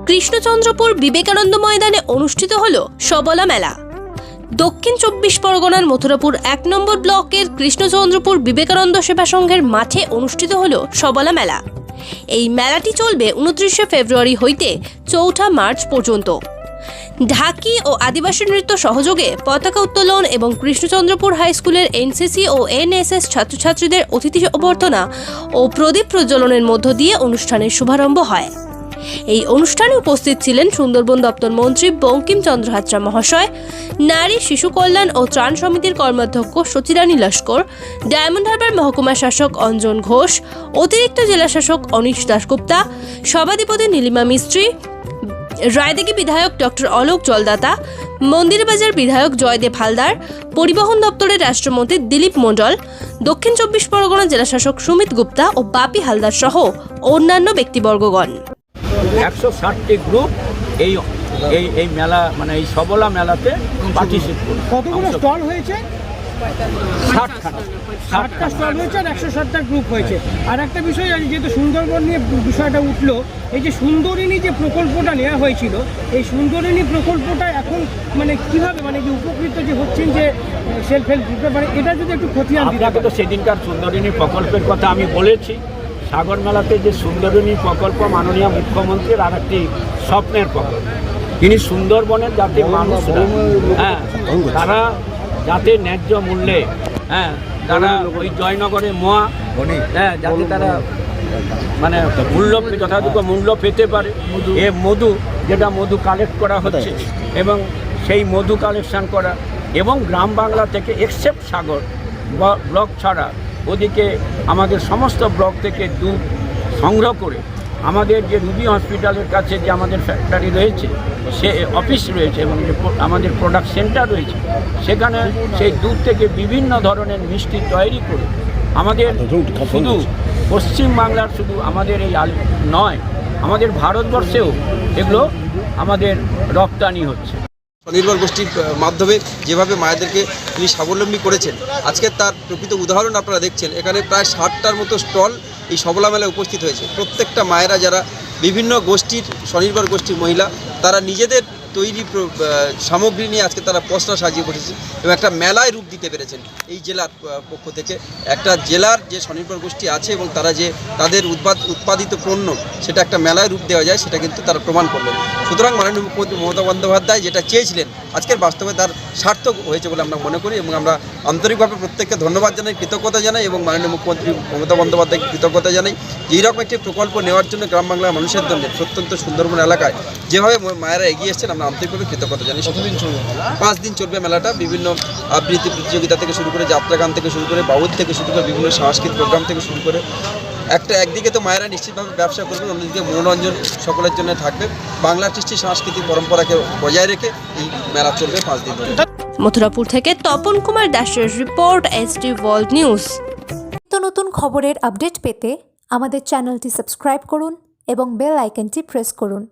কৃষ্ণচন্দ্রপুর বিবেকানন্দ ময়দানে অনুষ্ঠিত হল সবলা মেলা। দক্ষিণ 24 পরগনার মথুরাপুর 1 নম্বর ব্লকের কৃষ্ণচন্দ্রপুর বিবেকানন্দ সেবা সংঘের মাঠে অনুষ্ঠিত হল সবলা মেলা। এই মেলাটি চলবে 29 ফেব্রুয়ারি হইতে 4 মার্চ পর্যন্ত। ঢাকি ও আদিবাসী নৃত্য সহযোগে পতাকা উত্তোলন এবং কৃষ্ণচন্দ্রপুর হাই স্কুলের এনসিসি ও এনএসএস ছাত্রছাত্রীদের অতিথি অভ্যর্থনা ও প্রদীপ প্রজ্বলনের মধ্য দিয়ে অনুষ্ঠানের শুভারম্ভ হয়। এই অনুষ্ঠানে উপস্থিত ছিলেন সুন্দরবন দপ্তর মন্ত্রী বঙ্কিমচন্দ্র হাজরা মহাশয়, নারী শিশু কল্যাণ ও ত্রাণ সমিতির কর্মাধ্যক্ষ সচিরানী লস্কর, ডায়মন্ড হারবার মহকুমা শাসক অঞ্জন ঘোষ, অতিরিক্ত জেলা শাসক অনিশ দাশগুপ্তা, সভাধিপতি নীলিমা মিস্ত্রি, রায়দিঘি বিধায়ক ডক্টর অলোক জলদাতা, মন্দিরবাজার বিধায়ক জয়দেব হালদার, পরিবহন দপ্তরের রাষ্ট্রমন্ত্রী দিলীপ মণ্ডল, দক্ষিণ 24 পরগনা জেলা শাসক সুমিত গুপ্তা ও বাপি হালদার সহ অন্যান্য ব্যক্তিবর্গগণ। 160টি গ্রুপ এই মেলা মানে এই সবলা মেলাতে পার্টিসিপেট করে। কতগুলো স্টল হয়েছে? 60টা স্টল হয়েছে আর 160টা গ্রুপ হয়েছে। আর একটা বিষয়, যেহেতু সুন্দরবন নিয়ে বিষয়টা উঠলো, এই যে সুন্দরিনী যে প্রকল্পটা নেওয়া হয়েছিল, এই সুন্দরিনী প্রকল্পটা এখন মানে কিভাবে মানে যে উপকৃত যে হচ্ছেন যে সেলফ হেল্প গ্রুপে, মানে এটা যদি একটু খতিয়ান দিতে। আপনাকে তো সেদিনকার সুন্দরিনী প্রকল্পের কথা আমি বলেছি। সাগর মেলাতে যে সুন্দরিনী প্রকল্প মাননীয় মুখ্যমন্ত্রীর আর একটি স্বপ্নের প্রকল্প। তিনি সুন্দরবনের যাতে মানুষরা তারা যাতে ন্যায্য মূল্যে তারা ওই জয়নগরে মোয়া যাতে তারা মানে যথাযথ মূল্য পেতে পারে। এ মধু যেটা মধু কালেক্ট করা হচ্ছে এবং সেই মধু কালেকশন করা এবং গ্রাম বাংলা থেকে এক্সেপ্ট সাগর ব্লক ছাড়া ওদিকে আমাদের সমস্ত ব্লক থেকে দুধ সংগ্রহ করে আমাদের যে রুবি হসপিটালের কাছে যে আমাদের ফ্যাক্টরি রয়েছে, সে অফিস রয়েছে এবং যে আমাদের প্রোডাক্ট সেন্টার রয়েছে, সেখানে সেই দুধ থেকে বিভিন্ন ধরনের মিষ্টি তৈরি করে আমাদের শুধু পশ্চিমবাংলার শুধু আমাদের এই নয়, আমাদের ভারতবর্ষেও এগুলো আমাদের রপ্তানি হচ্ছে। স্বনির্ভর গোষ্ঠীর মাধ্যমে যেভাবে মায়েদেরকে তিনি স্বাবলম্বী করেছেন, আজকে তার প্রকৃত উদাহরণ আপনারা দেখছেন। এখানে প্রায় 60টার মতো স্টল এই সবলা মেলায় উপস্থিত হয়েছে। প্রত্যেকটা মায়েরা যারা বিভিন্ন গোষ্ঠীর স্বনির্ভর গোষ্ঠীর মহিলা, তারা নিজেদের তৈরি সামগ্রী নিয়ে আজকে তারা পসরা সাজিয়ে বসেছে এবং একটা মেলায় রূপ দিতে পেরেছেন। এই জেলার পক্ষ থেকে একটা জেলার যে স্বনির্ভর গোষ্ঠী আছে এবং তারা যে তাদের উৎপাদিত পণ্য সেটা একটা মেলায় রূপ দেওয়া যায়, সেটা কিন্তু তারা প্রমাণ করলেন। সুতরাং মাননীয় মুখ্যমন্ত্রী মমতা বন্দ্যোপাধ্যায় যেটা চেয়েছিলেন আজকের বাস্তবে তার সার্থক হয়েছে বলে আমরা মনে করি এবং আমরা আন্তরিকভাবে প্রত্যেককে ধন্যবাদ জানাই, কৃতজ্ঞতা জানাই এবং মাননীয় মুখ্যমন্ত্রী মমতা বন্দ্যোপাধ্যায়কে কৃতজ্ঞতা জানাই। এইরকম একটি প্রকল্প নেওয়ার জন্য গ্রাম বাংলার মানুষের জন্য প্রত্যন্ত সুন্দরবন এলাকায় যেভাবে মায়েরা এগিয়ে এসছেন, আমরা আন্তরিকভাবে কৃতজ্ঞতা জানাই। 5 দিন চলবে মেলাটা। বিভিন্ন আবৃত্তি প্রতিযোগিতা থেকে শুরু করে, যাত্রাগান থেকে শুরু করে, বাউল থেকে শুরু করে, বিভিন্ন সাংস্কৃতিক প্রোগ্রাম থেকে শুরু করে একদিকে তো মায়েরা নিশ্চিতভাবে ব্যবসা করবেন, অন্যদিকে মনোরঞ্জন সকলের জন্য থাকবে। বাংলা কৃষ্টি সাংস্কৃতিক পরম্পরাকে বজায় রেখে এই মেলা চলবে 5 দিন ধরে। মথুরাপুর থেকে তপন কুমার দাসের রিপোর্ট, SD ওয়ার্ল্ড নিউজ। নতুন খবরের আপডেট পেতে আমাদের চ্যানেলটি সাবস্ক্রাইব করুন এবং বেল আইকনটি প্রেস করুন।